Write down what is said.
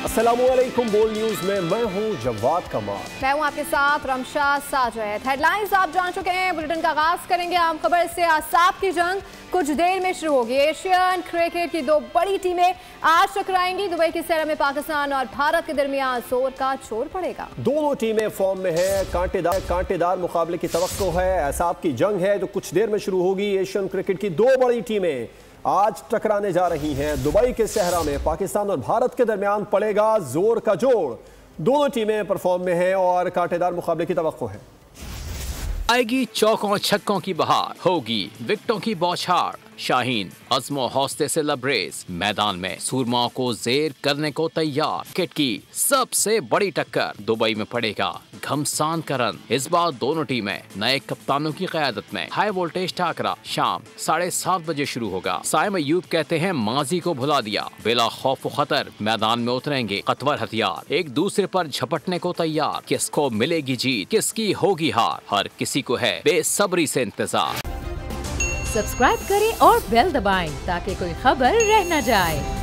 अस्सलामुअलैकुम। बोल न्यूज में मैं हूं जवाद कमाल। मैं हूं आपके साथ रमशा साजिद। हेडलाइंस आप जान चुके हैं। बुलेटिन का आगाज करेंगे आम खबर से। आसाब की जंग कुछ देर में शुरू होगी। एशियन क्रिकेट की दो बड़ी टीमें आज टकराएंगी। दुबई की सैरा में पाकिस्तान और भारत के दरमियान जोर का चोर पड़ेगा। दोनों टीमें फॉर्म में है। कांटेदार मुकाबले की तवक्को है। आसाब की जंग है जो कुछ देर में शुरू होगी। एशियन क्रिकेट की दो बड़ी टीमें आज टकराने जा रही हैं। दुबई के सहरा में पाकिस्तान और भारत के दरमियान पड़ेगा जोर का जोड़। दोनों टीमें परफॉर्म में हैं और कांटेदार मुकाबले की तवक्को है। आएगी चौकों छक्कों की बहार, होगी विकेटों की बौछार। शाहीन अज़्मो हौसले से लबरेज, मैदान में सूरमाओं को जेर करने को तैयार। क्रिकेट की सबसे बड़ी टक्कर दुबई में पड़ेगा घमसान का रन। इस बार दोनों टीमें नए कप्तानों की क़यादत में हाई वोल्टेज टाकरा शाम 7:30 बजे शुरू होगा। साइम अयूब कहते हैं माजी को भुला दिया, बिला खौफ व खतर मैदान में उतरेंगे कतवर हथियार, एक दूसरे पर झपटने को तैयार। किसको मिलेगी जीत, किसकी होगी हार, हर किसी को है बेसब्री से इंतजार। सब्सक्राइब करें और बेल दबाएं ताकि कोई खबर रह न जाए।